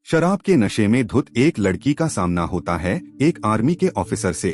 शराब के नशे में धुत एक लड़की का सामना होता है एक आर्मी के ऑफिसर से।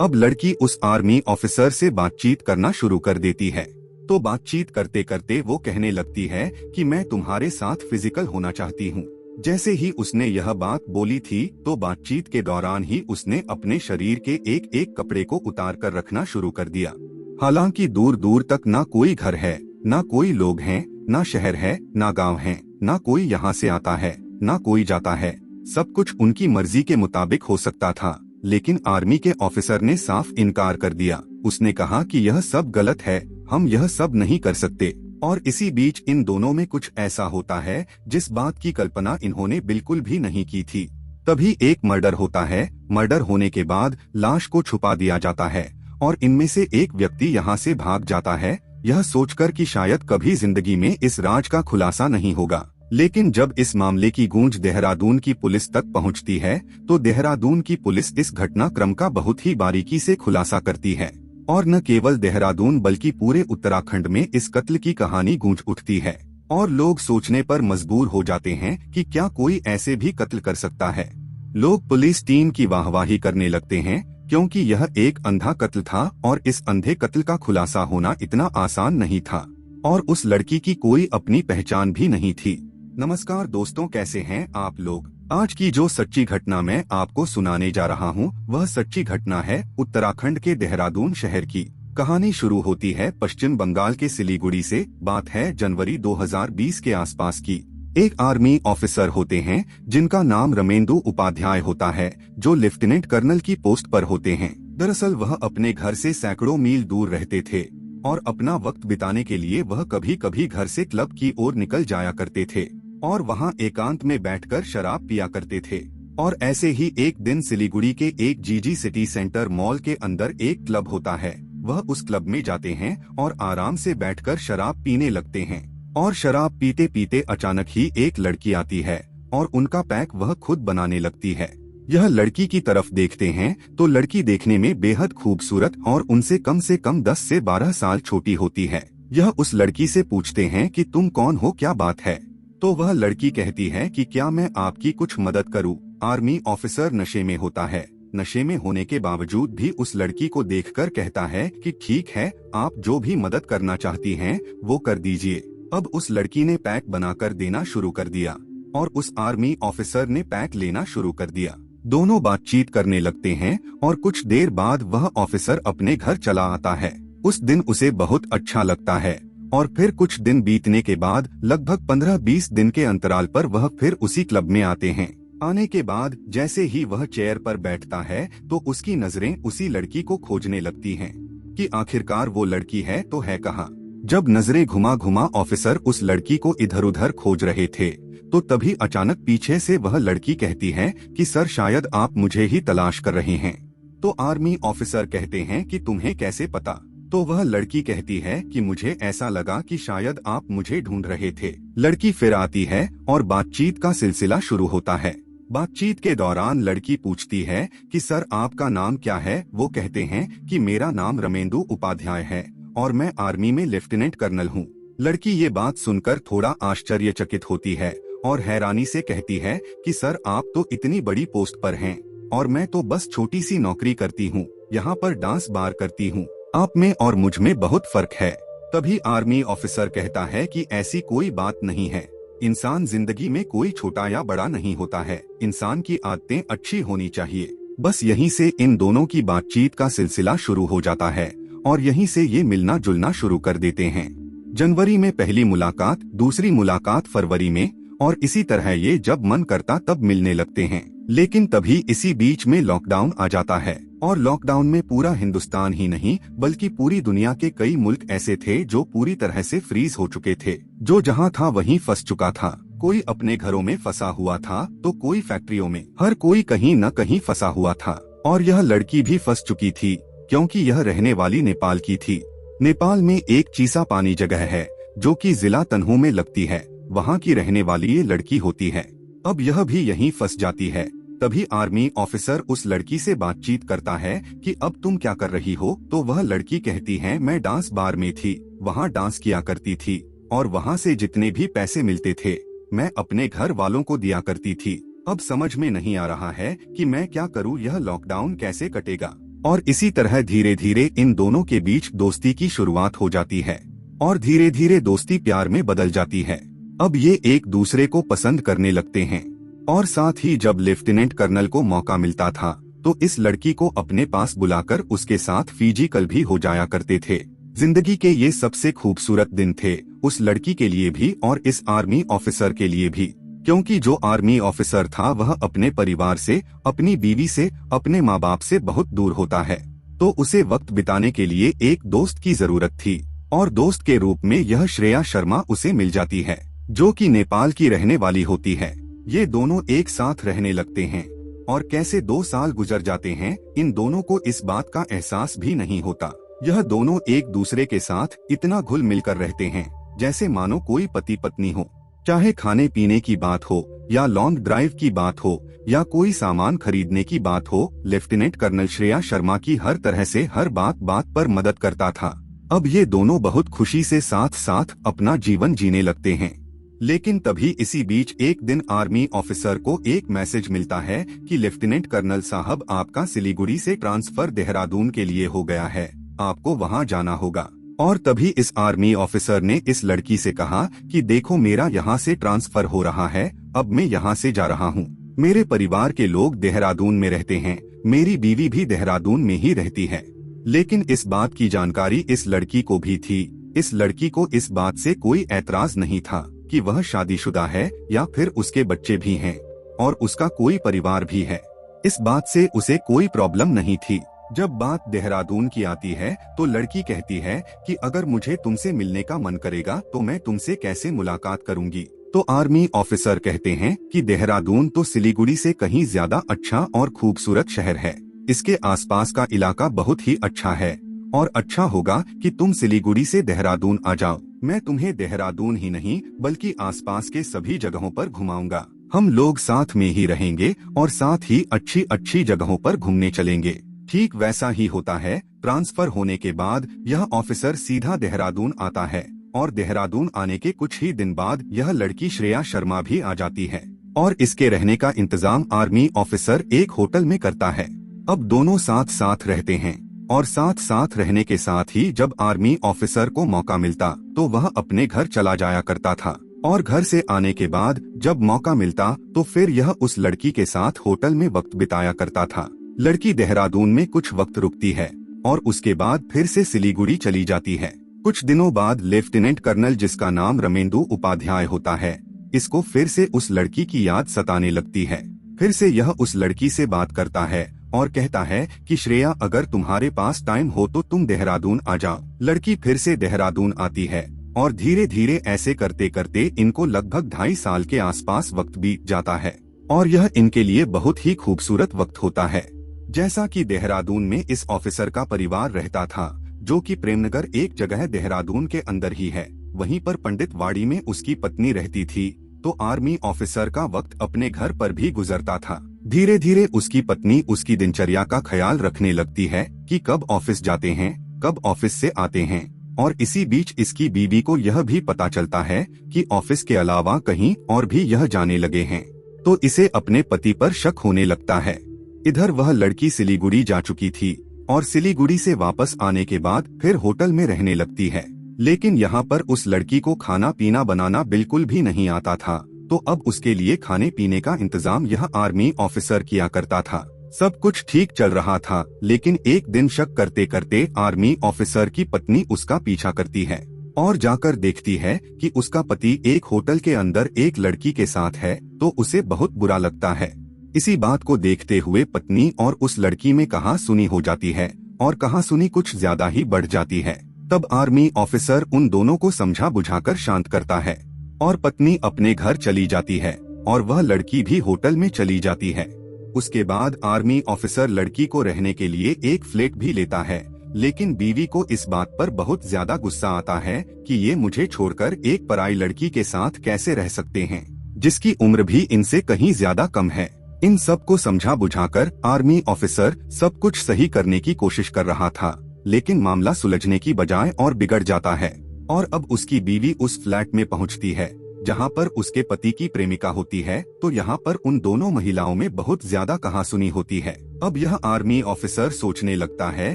अब लड़की उस आर्मी ऑफिसर से बातचीत करना शुरू कर देती है। तो बातचीत करते करते वो कहने लगती है कि मैं तुम्हारे साथ फिजिकल होना चाहती हूँ। जैसे ही उसने यह बात बोली थी तो बातचीत के दौरान ही उसने अपने शरीर के एक एक कपड़े को उतार कर रखना शुरू कर दिया। हालांकि दूर दूर तक ना कोई घर है, ना कोई लोग हैं, ना शहर है, ना गांव है, ना कोई यहाँ से आता है, ना कोई जाता है। सब कुछ उनकी मर्जी के मुताबिक हो सकता था, लेकिन आर्मी के ऑफिसर ने साफ इनकार कर दिया। उसने कहा कि यह सब गलत है, हम यह सब नहीं कर सकते। और इसी बीच इन दोनों में कुछ ऐसा होता है जिस बात की कल्पना इन्होंने बिल्कुल भी नहीं की थी। तभी एक मर्डर होता है। मर्डर होने के बाद लाश को छुपा दिया जाता है और इनमें से एक व्यक्ति यहाँ से भाग जाता है, यह सोचकर कि शायद कभी जिंदगी में इस राज का खुलासा नहीं होगा। लेकिन जब इस मामले की गूंज देहरादून की पुलिस तक पहुँचती है तो देहरादून की पुलिस इस घटनाक्रम का बहुत ही बारीकी से खुलासा करती है। और न केवल देहरादून बल्कि पूरे उत्तराखंड में इस कत्ल की कहानी गूंज उठती है और लोग सोचने पर मजबूर हो जाते हैं कि क्या कोई ऐसे भी कत्ल कर सकता है। लोग पुलिस टीम की वाहवाही करने लगते हैं क्योंकि यह एक अंधा कत्ल था और इस अंधे कत्ल का खुलासा होना इतना आसान नहीं था और उस लड़की की कोई अपनी पहचान भी नहीं थी। नमस्कार दोस्तों, कैसे हैं आप लोग। आज की जो सच्ची घटना मैं आपको सुनाने जा रहा हूं, वह सच्ची घटना है उत्तराखंड के देहरादून शहर की। कहानी शुरू होती है पश्चिम बंगाल के सिलीगुड़ी से। बात है जनवरी 2020 के आसपास की। एक आर्मी ऑफिसर होते हैं जिनका नाम रमेंदु उपाध्याय होता है, जो लेफ्टिनेंट कर्नल की पोस्ट पर होते हैं। दरअसल वह अपने घर से सैकड़ों मील दूर रहते थे और अपना वक्त बिताने के लिए वह कभी कभी घर से क्लब की ओर निकल जाया करते थे और वहां एकांत में बैठकर शराब पिया करते थे। और ऐसे ही एक दिन सिलीगुड़ी के एक जीजी सिटी सेंटर मॉल के अंदर एक क्लब होता है। वह उस क्लब में जाते हैं और आराम से बैठकर शराब पीने लगते हैं। और शराब पीते पीते अचानक ही एक लड़की आती है और उनका पैक वह खुद बनाने लगती है। यह लड़की की तरफ देखते हैं तो लड़की देखने में बेहद खूबसूरत और उनसे कम 10 से 12 साल छोटी होती है। यह उस लड़की से पूछते हैं कि तुम कौन हो, क्या बात है। तो वह लड़की कहती है कि क्या मैं आपकी कुछ मदद करूं। आर्मी ऑफिसर नशे में होता है। नशे में होने के बावजूद भी उस लड़की को देखकर कहता है कि ठीक है, आप जो भी मदद करना चाहती हैं वो कर दीजिए। अब उस लड़की ने पैक बनाकर देना शुरू कर दिया और उस आर्मी ऑफिसर ने पैक लेना शुरू कर दिया। दोनों बातचीत करने लगते हैं और कुछ देर बाद वह ऑफिसर अपने घर चला आता है। उस दिन उसे बहुत अच्छा लगता है और फिर कुछ दिन बीतने के बाद लगभग 15-20 दिन के अंतराल पर वह फिर उसी क्लब में आते हैं। आने के बाद जैसे ही वह चेयर पर बैठता है तो उसकी नजरें उसी लड़की को खोजने लगती हैं कि आखिरकार वो लड़की है तो है कहाँ। जब नजरें घुमा घुमा ऑफिसर उस लड़की को इधर उधर खोज रहे थे तो तभी अचानक पीछे से वह लड़की कहती है कि सर, शायद आप मुझे ही तलाश कर रहे हैं। तो आर्मी ऑफिसर कहते हैं कि तुम्हें कैसे पता। तो वह लड़की कहती है कि मुझे ऐसा लगा कि शायद आप मुझे ढूंढ रहे थे। लड़की फिर आती है और बातचीत का सिलसिला शुरू होता है। बातचीत के दौरान लड़की पूछती है कि सर, आपका नाम क्या है। वो कहते हैं कि मेरा नाम रमेंदु उपाध्याय है और मैं आर्मी में लेफ्टिनेंट कर्नल हूँ। लड़की ये बात सुनकर थोड़ा आश्चर्यचकित होती है और हैरानी से कहती है कि सर, आप तो इतनी बड़ी पोस्ट पर हैं और मैं तो बस छोटी सी नौकरी करती हूँ, यहाँ पर डांस बार करती हूँ। आप में और मुझ में बहुत फर्क है। तभी आर्मी ऑफिसर कहता है कि ऐसी कोई बात नहीं है। इंसान जिंदगी में कोई छोटा या बड़ा नहीं होता है। इंसान की आदतें अच्छी होनी चाहिए। बस यहीं से इन दोनों की बातचीत का सिलसिला शुरू हो जाता है और यहीं से ये मिलना जुलना शुरू कर देते हैं। जनवरी में पहली मुलाकात, दूसरी मुलाकात फरवरी में और इसी तरह ये जब मन करता तब मिलने लगते हैं। लेकिन तभी इसी बीच में लॉकडाउन आ जाता है और लॉकडाउन में पूरा हिंदुस्तान ही नहीं बल्कि पूरी दुनिया के कई मुल्क ऐसे थे जो पूरी तरह से फ्रीज हो चुके थे। जो जहां था वहीं फंस चुका था। कोई अपने घरों में फंसा हुआ था तो कोई फैक्ट्रियों में, हर कोई कहीं न कहीं फंसा हुआ था। और यह लड़की भी फंस चुकी थी क्योंकि यह रहने वाली नेपाल की थी। नेपाल में एक चीसा पानी जगह है जो कि जिला तनहू में लगती है। वहाँ की रहने वाली ये लड़की होती है। अब यह भी यहीं फंस जाती है। तभी आर्मी ऑफिसर उस लड़की से बातचीत करता है कि अब तुम क्या कर रही हो। तो वह लड़की कहती है, मैं डांस बार में थी, वहाँ डांस किया करती थी और वहाँ से जितने भी पैसे मिलते थे मैं अपने घर वालों को दिया करती थी। अब समझ में नहीं आ रहा है कि मैं क्या करूं, यह लॉकडाउन कैसे कटेगा। और इसी तरह धीरे धीरे इन दोनों के बीच दोस्ती की शुरुआत हो जाती है और धीरे धीरे दोस्ती प्यार में बदल जाती है। अब ये एक दूसरे को पसंद करने लगते हैं और साथ ही जब लेफ्टिनेंट कर्नल को मौका मिलता था तो इस लड़की को अपने पास बुलाकर उसके साथ फिजिकल भी हो जाया करते थे। जिंदगी के ये सबसे खूबसूरत दिन थे उस लड़की के लिए भी और इस आर्मी ऑफिसर के लिए भी, क्योंकि जो आर्मी ऑफिसर था वह अपने परिवार से, अपनी बीवी से, अपने माँ बाप से बहुत दूर होता है, तो उसे वक्त बिताने के लिए एक दोस्त की जरूरत थी और दोस्त के रूप में यह श्रेया शर्मा उसे मिल जाती है, जो कि नेपाल की रहने वाली होती है। ये दोनों एक साथ रहने लगते हैं और कैसे 2 साल गुजर जाते हैं इन दोनों को इस बात का एहसास भी नहीं होता। यह दोनों एक दूसरे के साथ इतना घुल मिलकर रहते हैं जैसे मानो कोई पति पत्नी हो। चाहे खाने पीने की बात हो या लॉन्ग ड्राइव की बात हो या कोई सामान खरीदने की बात हो, लेफ्टिनेंट कर्नल श्रेया शर्मा की हर तरह से हर बात पर मदद करता था। अब ये दोनों बहुत खुशी से साथ साथ अपना जीवन जीने लगते हैं। लेकिन तभी इसी बीच एक दिन आर्मी ऑफिसर को एक मैसेज मिलता है कि लेफ्टिनेंट कर्नल साहब, आपका सिलीगुड़ी से ट्रांसफर देहरादून के लिए हो गया है, आपको वहां जाना होगा। और तभी इस आर्मी ऑफिसर ने इस लड़की से कहा कि देखो, मेरा यहाँ से ट्रांसफर हो रहा है, अब मैं यहाँ से जा रहा हूँ। मेरे परिवार के लोग देहरादून में रहते हैं, मेरी बीवी भी देहरादून में ही रहती है। लेकिन इस बात की जानकारी इस लड़की को भी थी। इस लड़की को इस बात से कोई ऐतराज नहीं था कि वह शादीशुदा है या फिर उसके बच्चे भी हैं और उसका कोई परिवार भी है। इस बात से उसे कोई प्रॉब्लम नहीं थी। जब बात देहरादून की आती है तो लड़की कहती है कि अगर मुझे तुमसे मिलने का मन करेगा तो मैं तुमसे कैसे मुलाकात करूंगी। तो आर्मी ऑफिसर कहते हैं कि देहरादून तो सिलीगुड़ी से कहीं ज्यादा अच्छा और खूबसूरत शहर है। इसके आसपास का इलाका बहुत ही अच्छा है और अच्छा होगा कि तुम सिलीगुड़ी से देहरादून आ जाओ। मैं तुम्हें देहरादून ही नहीं बल्कि आसपास के सभी जगहों पर घुमाऊंगा। हम लोग साथ में ही रहेंगे और साथ ही अच्छी अच्छी जगहों पर घूमने चलेंगे। ठीक वैसा ही होता है। ट्रांसफर होने के बाद यह ऑफिसर सीधा देहरादून आता है और देहरादून आने के कुछ ही दिन बाद यह लड़की श्रेया शर्मा भी आ जाती है और इसके रहने का इंतजाम आर्मी ऑफिसर एक होटल में करता है। अब दोनों साथ साथ रहते हैं और साथ साथ रहने के साथ ही जब आर्मी ऑफिसर को मौका मिलता तो वह अपने घर चला जाया करता था और घर से आने के बाद जब मौका मिलता तो फिर यह उस लड़की के साथ होटल में वक्त बिताया करता था। लड़की देहरादून में कुछ वक्त रुकती है और उसके बाद फिर से सिलीगुड़ी चली जाती है। कुछ दिनों बाद लेफ्टिनेंट कर्नल, जिसका नाम रमेंदु उपाध्याय होता है, इसको फिर से उस लड़की की याद सताने लगती है। फिर से यह उस लड़की से बात करता है और कहता है कि श्रेया, अगर तुम्हारे पास टाइम हो तो तुम देहरादून आ जाओ। लड़की फिर से देहरादून आती है और धीरे धीरे ऐसे करते करते इनको लगभग 2.5 साल के आसपास वक्त बीत जाता है और यह इनके लिए बहुत ही खूबसूरत वक्त होता है। जैसा कि देहरादून में इस ऑफिसर का परिवार रहता था, जो कि प्रेमनगर एक जगह देहरादून के अंदर ही है, वहीं पर पंडित वाड़ी में उसकी पत्नी रहती थी। तो आर्मी ऑफिसर का वक्त अपने घर पर भी गुजरता था। धीरे धीरे उसकी पत्नी उसकी दिनचर्या का ख्याल रखने लगती है कि कब ऑफिस जाते हैं, कब ऑफिस से आते हैं। और इसी बीच इसकी बीवी को यह भी पता चलता है कि ऑफिस के अलावा कहीं और भी यह जाने लगे हैं, तो इसे अपने पति पर शक होने लगता है। इधर वह लड़की सिलीगुड़ी जा चुकी थी और सिलीगुड़ी से वापस आने के बाद फिर होटल में रहने लगती है। लेकिन यहाँ पर उस लड़की को खाना पीना बनाना बिल्कुल भी नहीं आता था, तो अब उसके लिए खाने पीने का इंतजाम यह आर्मी ऑफिसर किया करता था। सब कुछ ठीक चल रहा था, लेकिन एक दिन शक करते करते आर्मी ऑफिसर की पत्नी उसका पीछा करती है और जाकर देखती है कि उसका पति एक होटल के अंदर एक लड़की के साथ है, तो उसे बहुत बुरा लगता है। इसी बात को देखते हुए पत्नी और उस लड़की में कहासुनी हो जाती है और कहासुनी कुछ ज्यादा ही बढ़ जाती है। तब आर्मी ऑफिसर उन दोनों को समझा बुझाकर शांत करता है और पत्नी अपने घर चली जाती है और वह लड़की भी होटल में चली जाती है। उसके बाद आर्मी ऑफिसर लड़की को रहने के लिए एक फ्लैट भी लेता है, लेकिन बीवी को इस बात पर बहुत ज्यादा गुस्सा आता है कि ये मुझे छोड़कर एक पराई लड़की के साथ कैसे रह सकते हैं, जिसकी उम्र भी इनसे कहीं ज्यादा कम है। इन सब को समझा बुझाकर आर्मी ऑफिसर सब कुछ सही करने की कोशिश कर रहा था, लेकिन मामला सुलझने की बजाय और बिगड़ जाता है और अब उसकी बीवी उस फ्लैट में पहुंचती है जहाँ पर उसके पति की प्रेमिका होती है, तो यहाँ पर उन दोनों महिलाओं में बहुत ज्यादा कहासुनी होती है। अब यह आर्मी ऑफिसर सोचने लगता है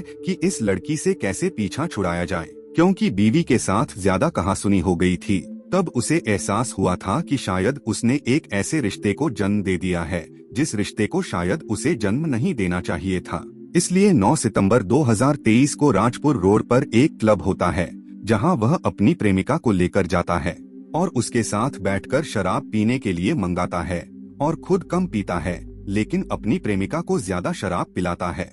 कि इस लड़की से कैसे पीछा छुड़ाया जाए, क्योंकि बीवी के साथ ज्यादा कहासुनी हो गई थी। तब उसे एहसास हुआ था कि शायद उसने एक ऐसे रिश्ते को जन्म दे दिया है जिस रिश्ते को शायद उसे जन्म नहीं देना चाहिए था। इसलिए 9 सितंबर 2023 को राजपुर रोड पर एक क्लब होता है, जहां वह अपनी प्रेमिका को लेकर जाता है और उसके साथ बैठकर शराब पीने के लिए मंगाता है और खुद कम पीता है, लेकिन अपनी प्रेमिका को ज्यादा शराब पिलाता है।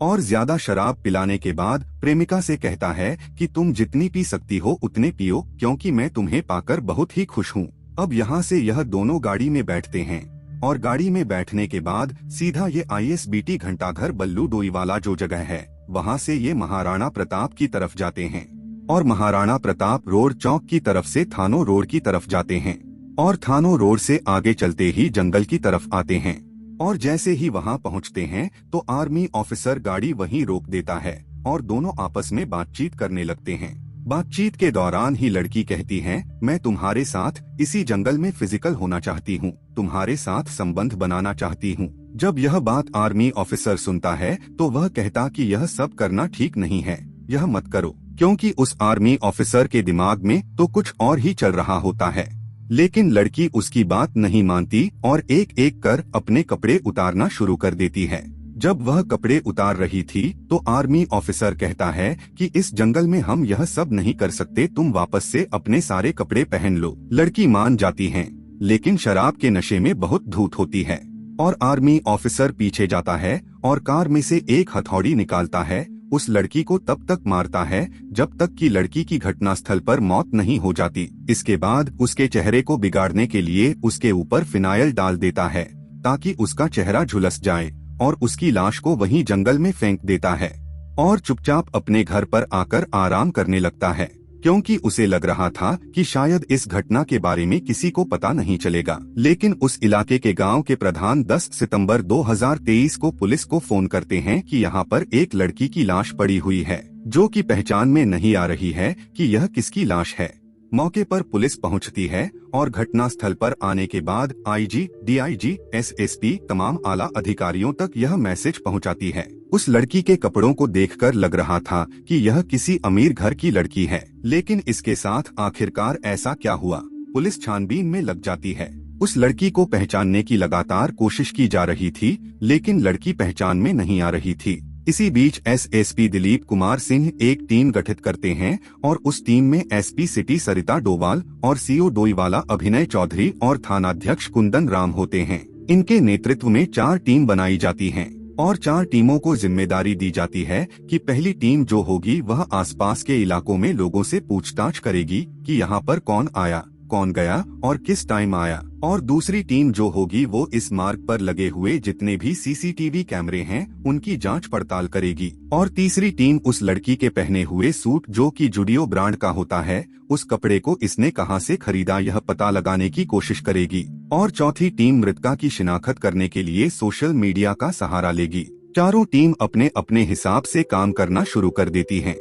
और ज्यादा शराब पिलाने के बाद प्रेमिका से कहता है कि तुम जितनी पी सकती हो उतने पियो, क्योंकि मैं तुम्हें पाकर बहुत ही खुश हूँ। अब यहाँ से यह दोनों गाड़ी में बैठते हैं और गाड़ी में बैठने के बाद सीधा ये ISBT घंटाघर बल्लू डोईवाला जो जगह है, वहाँ से ये महाराणा प्रताप की तरफ जाते हैं और महाराणा प्रताप रोड चौक की तरफ से थानो रोड की तरफ जाते हैं और थानो रोड से आगे चलते ही जंगल की तरफ आते हैं। और जैसे ही वहां पहुंचते हैं तो आर्मी ऑफिसर गाड़ी वहीं रोक देता है और दोनों आपस में बातचीत करने लगते हैं। बातचीत के दौरान ही लड़की कहती है, मैं तुम्हारे साथ इसी जंगल में फिजिकल होना चाहती हूँ, तुम्हारे साथ संबंध बनाना चाहती हूँ। जब यह बात आर्मी ऑफिसर सुनता है तो वह कहता कि यह सब करना ठीक नहीं है, यह मत करो, क्योंकि उस आर्मी ऑफिसर के दिमाग में तो कुछ और ही चल रहा होता है। लेकिन लड़की उसकी बात नहीं मानती और एक एक कर अपने कपड़े उतारना शुरू कर देती है। जब वह कपड़े उतार रही थी तो आर्मी ऑफिसर कहता है कि इस जंगल में हम यह सब नहीं कर सकते, तुम वापस से अपने सारे कपड़े पहन लो। लड़की मान जाती है, लेकिन शराब के नशे में बहुत धूत होती है और आर्मी ऑफिसर पीछे जाता है और कार में से एक हथौड़ी निकालता है, उस लड़की को तब तक मारता है जब तक कि लड़की की घटनास्थल पर मौत नहीं हो जाती। इसके बाद उसके चेहरे को बिगाड़ने के लिए उसके ऊपर फिनाइल डाल देता है ताकि उसका चेहरा झुलस जाए और उसकी लाश को वहीं जंगल में फेंक देता है और चुपचाप अपने घर पर आकर आराम करने लगता है, क्योंकि उसे लग रहा था कि शायद इस घटना के बारे में किसी को पता नहीं चलेगा। लेकिन उस इलाके के गांव के प्रधान 10 सितंबर 2023 को पुलिस को फोन करते हैं कि यहाँ पर एक लड़की की लाश पड़ी हुई है, जो कि पहचान में नहीं आ रही है कि यह किसकी लाश है। मौके पर पुलिस पहुंचती है और घटनास्थल पर आने के बाद IG, DIG, SSP तमाम आला अधिकारियों तक यह मैसेज पहुंचाती है। उस लड़की के कपड़ों को देखकर लग रहा था कि यह किसी अमीर घर की लड़की है, लेकिन इसके साथ आखिरकार ऐसा क्या हुआ? पुलिस छानबीन में लग जाती है। उस लड़की को पहचानने की लगातार कोशिश की जा रही थी, लेकिन लड़की पहचान में नहीं आ रही थी। इसी बीच SSP दिलीप कुमार सिंह एक टीम गठित करते हैं और उस टीम में SP सिटी सरिता डोवाल और CO डोईवाला अभिनय चौधरी और थानाध्यक्ष कुंदन राम होते हैं। इनके नेतृत्व में 4 टीम बनाई जाती हैं और 4 टीमों को जिम्मेदारी दी जाती है कि पहली टीम जो होगी वह आसपास के इलाकों में लोगों से पूछताछ करेगी कि यहाँ पर कौन आया, कौन गया और किस टाइम आया। और दूसरी टीम जो होगी वो इस मार्ग पर लगे हुए जितने भी CCTV कैमरे हैं उनकी जांच पड़ताल करेगी। और तीसरी टीम उस लड़की के पहने हुए सूट जो कि जुडियो ब्रांड का होता है, उस कपड़े को इसने कहां से खरीदा यह पता लगाने की कोशिश करेगी। और चौथी टीम मृतका की शिनाख्त करने के लिए सोशल मीडिया का सहारा लेगी। चारों टीम अपने अपने हिसाब से काम करना शुरू कर देती हैं।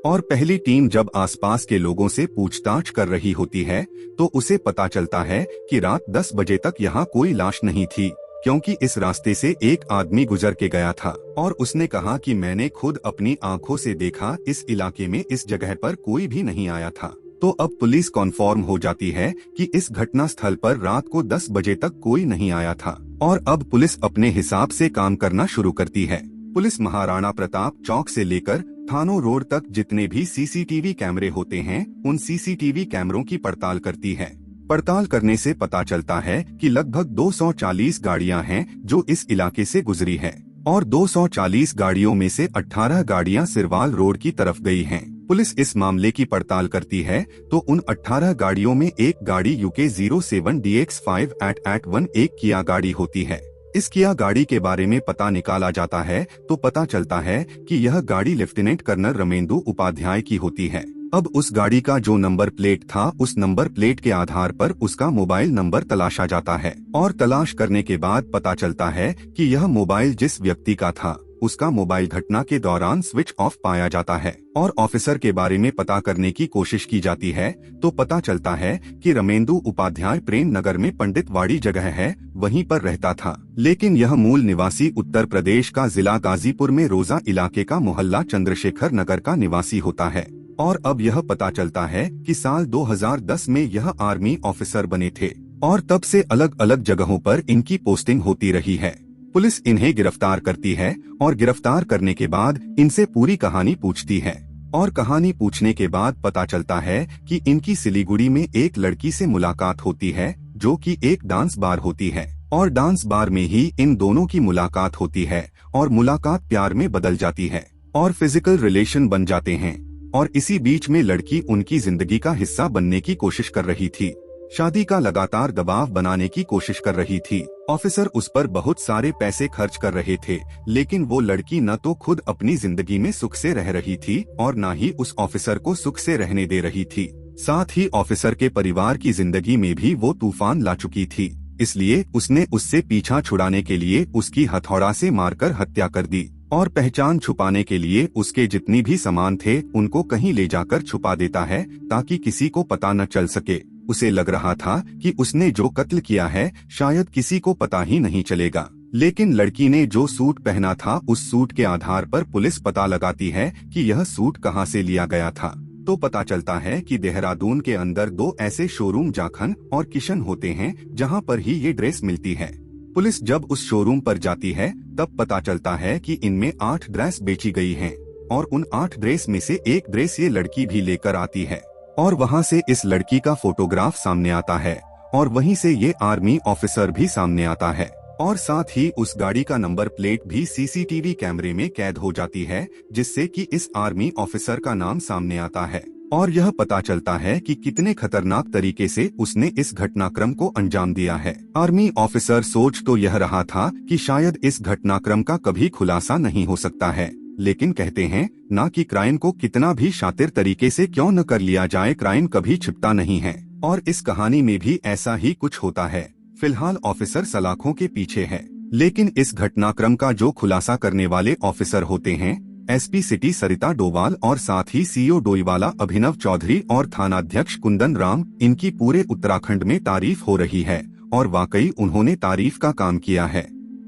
और पहली टीम जब आसपास के लोगों से पूछताछ कर रही होती है तो उसे पता चलता है कि रात 10 बजे तक यहाँ कोई लाश नहीं थी, क्योंकि इस रास्ते से एक आदमी गुजर के गया था और उसने कहा कि मैंने खुद अपनी आंखों से देखा, इस इलाके में इस जगह पर कोई भी नहीं आया था। तो अब पुलिस कन्फर्म हो जाती है कि इस घटना स्थल पर रात को 10 बजे तक कोई नहीं आया था और अब पुलिस अपने हिसाब से काम करना शुरू करती है। पुलिस महाराणा प्रताप चौक से लेकर थानो रोड तक जितने भी CCTV कैमरे होते हैं उन CCTV कैमरों की पड़ताल करती है। पड़ताल करने से पता चलता है कि लगभग 240 गाड़ियां हैं जो इस इलाके से गुजरी है और 240 गाड़ियों में से 18 गाड़ियां सिरवाल रोड की तरफ गई हैं। पुलिस इस मामले की पड़ताल करती है तो उन 18 गाड़ियों में एक गाड़ी UK 07 DX5 एक किया गाड़ी होती है। इस किया गाड़ी के बारे में पता निकाला जाता है तो पता चलता है कि यह गाड़ी लेफ्टिनेंट कर्नल रमेंदु उपाध्याय की होती है। अब उस गाड़ी का जो नंबर प्लेट था उस नंबर प्लेट के आधार पर उसका मोबाइल नंबर तलाशा जाता है और तलाश करने के बाद पता चलता है कि यह मोबाइल जिस व्यक्ति का था उसका मोबाइल घटना के दौरान स्विच ऑफ पाया जाता है और ऑफिसर के बारे में पता करने की कोशिश की जाती है तो पता चलता है कि रमेंदु उपाध्याय प्रेम नगर में पंडितवाड़ी जगह है वहीं पर रहता था, लेकिन यह मूल निवासी उत्तर प्रदेश का जिला गाजीपुर में रोजा इलाके का मोहल्ला चंद्रशेखर नगर का निवासी होता है। और अब यह पता चलता है कि साल 2010 में यह आर्मी ऑफिसर बने थे और तब से अलग अलग जगहों पर इनकी पोस्टिंग होती रही है। पुलिस इन्हें गिरफ्तार करती है और गिरफ्तार करने के बाद इनसे पूरी कहानी पूछती है और कहानी पूछने के बाद पता चलता है कि इनकी सिलीगुड़ी में एक लड़की से मुलाकात होती है जो कि एक डांस बार होती है और डांस बार में ही इन दोनों की मुलाकात होती है और मुलाकात प्यार में बदल जाती है और फिजिकल रिलेशन बन जाते हैं और इसी बीच में लड़की उनकी जिंदगी का हिस्सा बनने की कोशिश कर रही थी, शादी का लगातार दबाव बनाने की कोशिश कर रही थी। ऑफिसर उस पर बहुत सारे पैसे खर्च कर रहे थे, लेकिन वो लड़की न तो खुद अपनी जिंदगी में सुख से रह रही थी और न ही उस ऑफिसर को सुख से रहने दे रही थी। साथ ही ऑफिसर के परिवार की जिंदगी में भी वो तूफान ला चुकी थी, इसलिए उसने उससे पीछा छुड़ाने के लिए उसकी हथौड़ा से मारकर हत्या कर दी और पहचान छुपाने के लिए उसके जितनी भी सामान थे उनको कहीं ले जाकर छुपा देता है ताकि किसी को पता न चल सके। उसे लग रहा था कि उसने जो कत्ल किया है शायद किसी को पता ही नहीं चलेगा, लेकिन लड़की ने जो सूट पहना था उस सूट के आधार पर पुलिस पता लगाती है कि यह सूट कहां से लिया गया था। तो पता चलता है कि देहरादून के अंदर 2 ऐसे शोरूम जाखन और किशन होते हैं जहां पर ही ये ड्रेस मिलती है। पुलिस जब उस शोरूम पर जाती है तब पता चलता है कि इनमें 8 ड्रेस बेची गई हैं और उन 8 ड्रेस में से एक ड्रेस ये लड़की भी लेकर आती है और वहां से इस लड़की का फोटोग्राफ सामने आता है और वहीं से ये आर्मी ऑफिसर भी सामने आता है और साथ ही उस गाड़ी का नंबर प्लेट भी सीसीटीवी कैमरे में कैद हो जाती है, जिससे कि इस आर्मी ऑफिसर का नाम सामने आता है और यह पता चलता है कि कितने खतरनाक तरीके से उसने इस घटनाक्रम को अंजाम दिया है। आर्मी ऑफिसर सोच तो यह रहा था कि शायद इस घटनाक्रम का कभी खुलासा नहीं हो सकता है, लेकिन कहते हैं ना कि क्राइम को कितना भी शातिर तरीके से क्यों न कर लिया जाए, क्राइम कभी छिपता नहीं है और इस कहानी में भी ऐसा ही कुछ होता है। फिलहाल ऑफिसर सलाखों के पीछे है, लेकिन इस घटनाक्रम का जो खुलासा करने वाले ऑफिसर होते हैं एसपी सिटी सरिता डोवाल और साथ ही सीओ डोईवाला अभिनव चौधरी और थानाध्यक्ष कुंदन राम, इनकी पूरे उत्तराखंड में तारीफ हो रही है और वाकई उन्होंने तारीफ का काम किया है।